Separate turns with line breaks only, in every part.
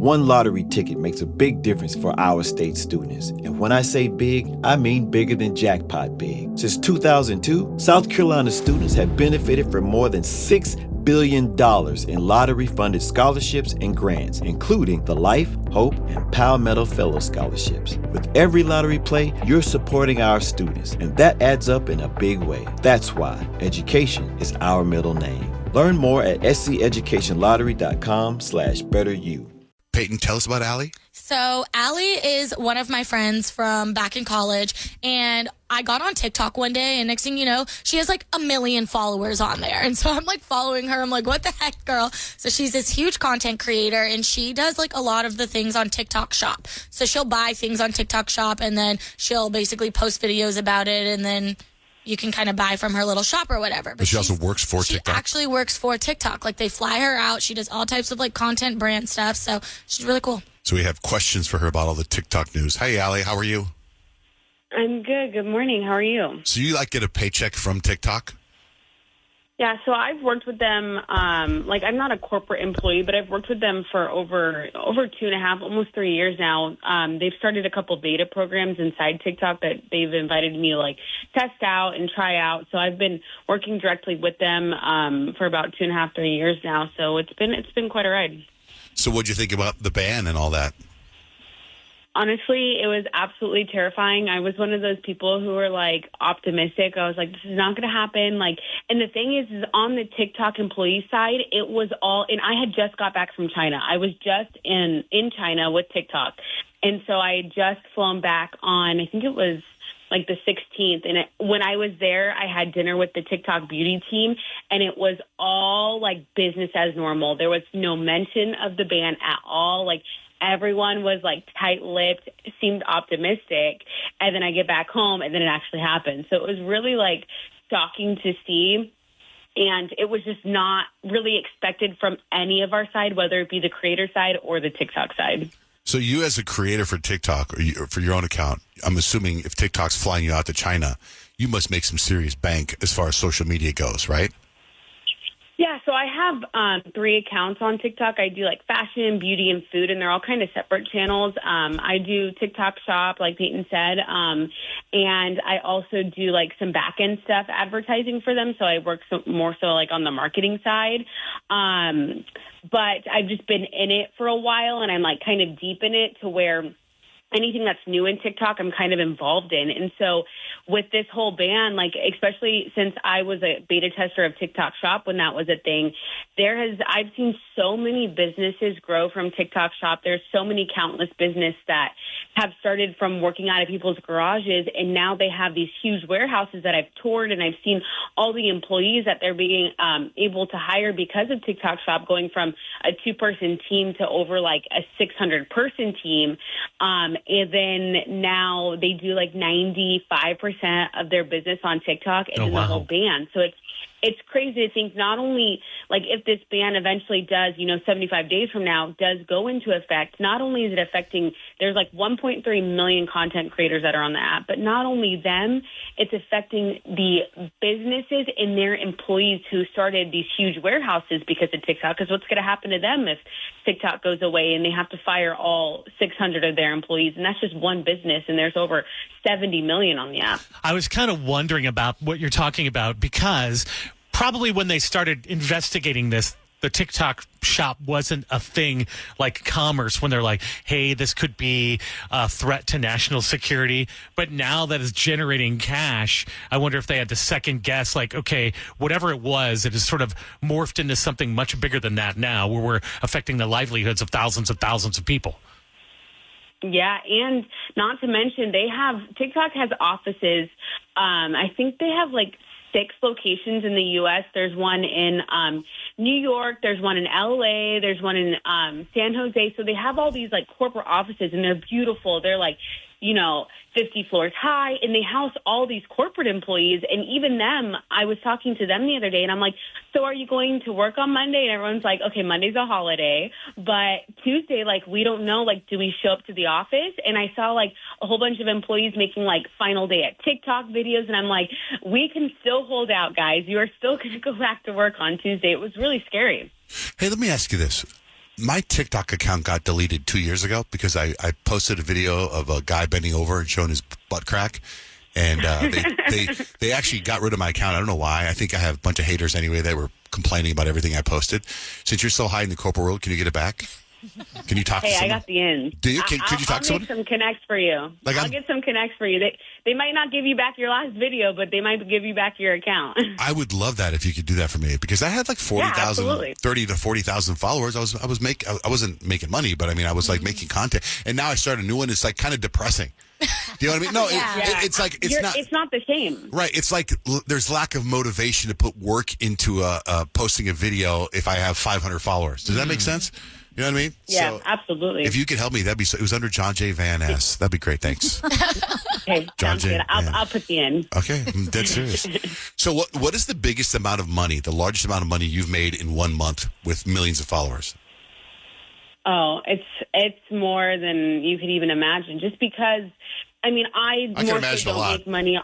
One lottery ticket makes a big difference for our state students. And when I say big, I mean bigger than jackpot big. Since 2002, South Carolina students have benefited from more than $6 billion in lottery-funded scholarships and grants, including the Life, Hope, and Palmetto Fellow Scholarships. With every lottery play, you're supporting our students, and that adds up in a big way. That's why education is our middle name. Learn more at scedukationslottery.com/betteryou.
Peyton, tell us about Allie.
So Allie is one of my friends from back in college, and I got on TikTok one day, and next thing you know, she has like 1 million followers on there. And so I'm like following her. I'm like, what the heck, girl? So she's this huge content creator, and she does like a lot of the things on TikTok Shop. So she'll buy things on TikTok Shop, and then she'll basically post videos about it, and then you can kind of buy from her little shop or whatever.
But she also works for TikTok.
She actually works for TikTok. Like, they fly her out. She does all types of like content brand stuff. So she's really cool.
So we have questions for her about all the TikTok news. Hey, Allie, how are you?
I'm good. Good morning. How are you?
So you get a paycheck from TikTok?
Yeah, so I've worked with them, I'm not a corporate employee, but I've worked with them for over 2.5, almost 3 years now. They've started a couple beta programs inside TikTok that they've invited me to test out and try out. So I've been working directly with them for about 2.5, 3 years now. So it's been quite a ride.
So what'd you think about the ban and all that?
Honestly, it was absolutely terrifying. I was one of those people who were optimistic. I was like, this is not going to happen. And the thing is on the TikTok employee side, it was all, and I had just got back from China. I was just in China with TikTok. And so I had just flown back on, I think it was the 16th. And when I was there, I had dinner with the TikTok beauty team, and it was all business as normal. There was no mention of the ban at all. Everyone was tight-lipped, seemed optimistic, and then I get back home and then it actually happened. So it was really shocking to see, and it was just not really expected from any of our side, whether it be the creator side or the TikTok side.
So you as a creator for TikTok or for your own account, I'm assuming if TikTok's flying you out to China, you must make some serious bank as far as social media goes, right?
Yeah, so I have 3 accounts on TikTok. I do fashion, beauty, and food, and they're all kind of separate channels. I do TikTok Shop, like Peyton said, and I also do some back-end stuff, advertising for them. So I work more so on the marketing side. But I've just been in it for a while, and I'm kind of deep in it to where anything that's new in TikTok, I'm kind of involved in. And so with this whole ban, especially since I was a beta tester of TikTok Shop when that was a thing, I've seen so many businesses grow from TikTok Shop. There's so many countless businesses that have started from working out of people's garages, and now they have these huge warehouses that I've toured, and I've seen all the employees that they're being able to hire because of TikTok Shop, going from a 2-person team to over a 600-person team. And then now they do 95% of their business on TikTok, and then the whole ban. So it's crazy to think not only if this ban eventually does, 75 days from now does go into effect, not only is it affecting, there's 1.3 million content creators that are on the app, but not only them, it's affecting the businesses and their employees who started these huge warehouses because of TikTok. Because what's going to happen to them if TikTok goes away and they have to fire all 600 of their employees? And that's just one business, and there's over 70 million on the app.
I was kind of wondering about what you're talking about, because probably when they started investigating this, the TikTok Shop wasn't a thing like commerce, when they're like, hey, this could be a threat to national security. But now that it's generating cash, I wonder if they had to second guess, okay, whatever it was, it has sort of morphed into something much bigger than that now, where we're affecting the livelihoods of thousands of people.
Yeah, and not to mention TikTok has offices. I think they have 6 locations in the U.S. There's one in New York. There's one in L.A. There's one in San Jose. So they have all these corporate offices, and they're beautiful. They're 50 floors high, and they house all these corporate employees. And even them, I was talking to them the other day, and I'm like, so are you going to work on Monday? And everyone's like, okay, Monday's a holiday, but Tuesday, we don't know, do we show up to the office? And I saw a whole bunch of employees making final day at TikTok videos, and I'm like, we can still hold out, guys. You are still going to go back to work on Tuesday. It was really scary.
Hey, let me ask you this. My TikTok account got deleted 2 years ago because I posted a video of a guy bending over and showing his butt crack. And they actually got rid of my account. I don't know why. I think I have a bunch of haters anyway that were complaining about everything I posted. Since you're so high in the corporate world, can you get it back? Can you talk to someone?
I got the ins.
Do you? Could you talk to someone?
I'll make some connects for you. I'll get some connects for you. They might not give you back your last video, but they might give you back your account.
I would love that if you could do that for me because I had like 40,000, 30 to 40,000 followers. I wasn't making money, but I mean, I was like making content. And now I started a new one. It's like kind of depressing. Do you know what I mean? No, it's like, it's not the same. Right. It's like there's lack of motivation to put work into posting a video if I have 500 followers. Does that make sense? You know what I mean?
Yeah,
so
absolutely.
If you could help me, that'd be so. It was under John J. Van Ness. That'd be great. Thanks.
Okay, John J. I'll put you in.
Okay, I'm dead serious. So what is the biggest amount of money, the largest amount of money you've made in 1 month with millions of followers?
Oh, it's more than you could even imagine. Just because, I mean, I
can imagine a lot.
Make money.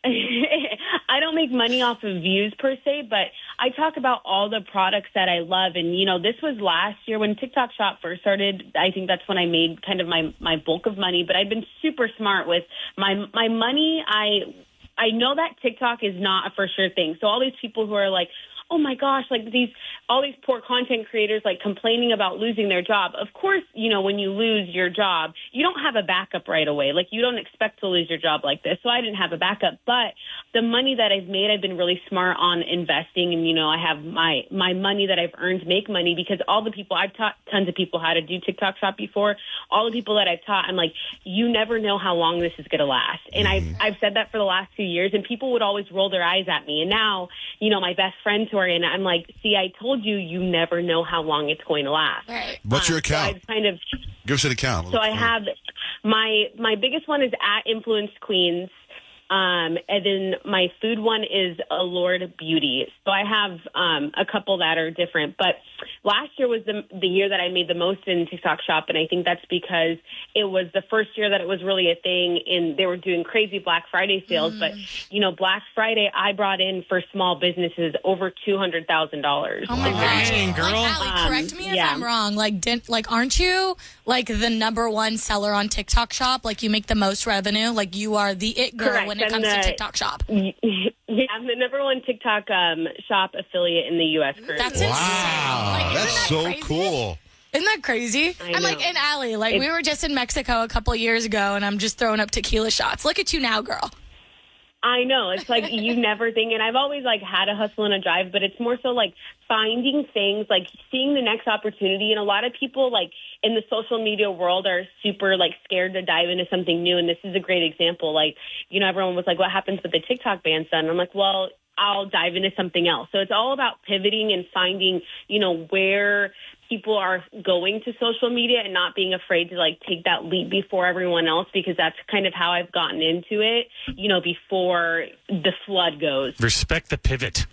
I don't make money off of views per se, but I talk about all the products that I love. And, you know, this was last year when TikTok Shop first started. I think that's when I made kind of my bulk of money. But I've been super smart with my money. I know that TikTok is not a for sure thing. So all these people who are like, oh my gosh, like all these poor content creators like complaining about losing their job. Of course, you know, when you lose your job, you don't have a backup right away. Like you don't expect to lose your job like this. So I didn't have a backup, but the money that I've made, I've been really smart on investing. And, you know, I have my money that I've earned make money because all the people I've taught tons of people how to do TikTok Shop before, all the people that I've taught, I'm like, you never know how long this is going to last. And I've said that for the last 2 years and people would always roll their eyes at me. And now, you know, my best friend, Tori, and I'm like, see, I told you, you never know how long it's going to last.
Right.
What's your account?
So I've kind of
give us an account.
So I have my biggest one is at Influence Queens. And then my food one is Allured Beauty. So I have a couple that are different. But last year was the year that I made the most in TikTok Shop. And I think that's because it was the first year that it was really a thing. And they were doing crazy Black Friday sales. But, you know, Black Friday, I brought in for small businesses over $200,000.
Oh, my gosh.
Dang, girl.
Allie, correct me if I'm wrong. Like, aren't you, like, the number one seller on TikTok Shop? Like, you make the most revenue? Like, you are the it girl. Correct. When it comes to TikTok Shop.
Yeah, I'm the number one TikTok shop affiliate in the U.S. currently.
That's insane. Like,
that's so
crazy?
Cool.
Isn't that crazy? I'm like, in Allie, like, we were just in Mexico a couple years ago, and I'm just throwing up tequila shots. Look at you now, girl.
I know. It's like you never think, and I've always like had a hustle and a drive, but it's more so like finding things, like seeing the next opportunity. And a lot of people like in the social media world are super like scared to dive into something new. And this is a great example. Like, you know, everyone was like, what happens with the TikTok ban son? I'm like, well, I'll dive into something else. So it's all about pivoting and finding, you know, where people are going to social media and not being afraid to like take that leap before everyone else, because that's kind of how I've gotten into it, you know, before the flood goes.
Respect the pivot.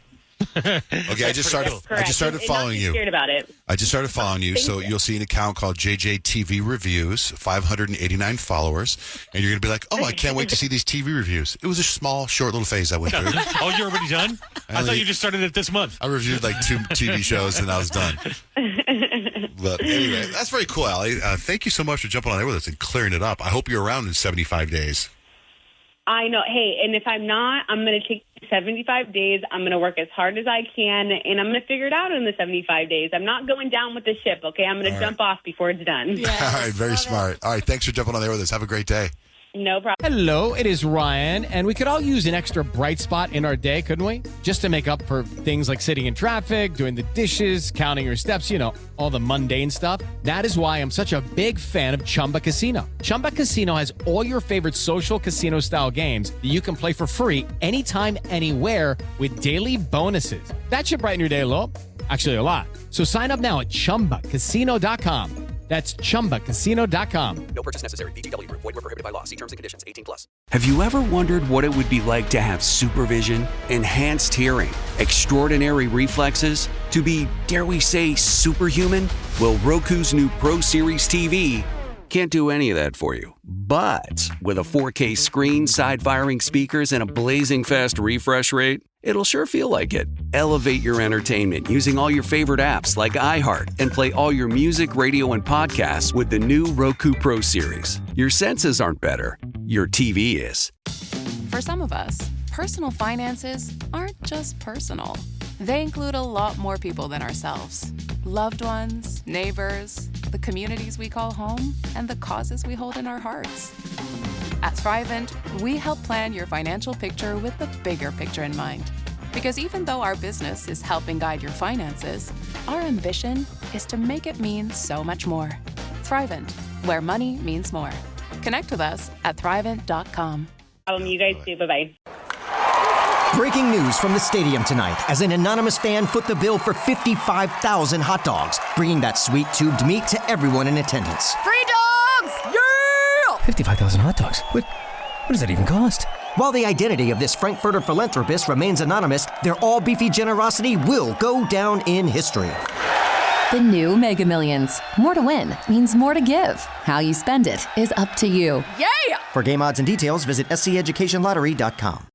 Okay, I just started following you.
Scared about it.
I just started following you, so you'll see an account called JJTV Reviews, 589 followers, and you're gonna be like, "Oh, I can't wait to see these TV reviews." It was a small, short little phase I went through.
Oh, you're already done? I thought you just started it this month.
I reviewed like 2 TV shows, and I was done. But anyway, that's very cool, Allie. Thank you so much for jumping on there with us and clearing it up. I hope you're around in 75 days.
I know. Hey, and if I'm not, I'm going to take 75 days. I'm going to work as hard as I can, and I'm going to figure it out in the 75 days. I'm not going down with the ship, okay? I'm going to jump off before it's done.
Yes.
All right, very smart. All right, thanks for jumping on there with us. Have a great day.
No problem.
Hello, it is Ryan, and we could all use an extra bright spot in our day, couldn't we? Just to make up for things like sitting in traffic, doing the dishes, counting your steps, you know, all the mundane stuff. That is why I'm such a big fan of Chumba Casino. Chumba Casino has all your favorite social casino-style games that you can play for free anytime, anywhere with daily bonuses. That should brighten your day a little. Actually, a lot. So sign up now at ChumbaCasino.com. That's ChumbaCasino.com.
No purchase necessary. VGW Group. Void where prohibited by law. See terms and conditions. 18+. Have you ever wondered what it would be like to have supervision, enhanced hearing, extraordinary reflexes, to be, dare we say, superhuman? Well, Roku's new Pro Series TV can't do any of that for you. But with a 4K screen, side-firing speakers, and a blazing fast refresh rate, it'll sure feel like it. Elevate your entertainment using all your favorite apps like iHeart and play all your music, radio, and podcasts with the new Roku Pro Series. Your senses aren't better. Your TV is.
For some of us, personal finances aren't just personal. They include a lot more people than ourselves. Loved ones, neighbors, the communities we call home, and the causes we hold in our hearts. At Thrivent, we help plan your financial picture with the bigger picture in mind. Because even though our business is helping guide your finances, our ambition is to make it mean so much more. Thrivent, where money means more. Connect with us at Thrivent.com.
You guys too. Bye-bye.
Breaking news from the stadium tonight as an anonymous fan foot the bill for 55,000 hot dogs, bringing that sweet tubed meat to everyone in attendance.
Free dogs! Yeah!
55,000 hot dogs? What does that even cost? While the identity of this Frankfurter philanthropist remains anonymous, their all-beefy generosity will go down in history.
The new Mega Millions. More to win means more to give. How you spend it is up to you.
Yeah!
For game odds and details, visit sceducationlottery.com.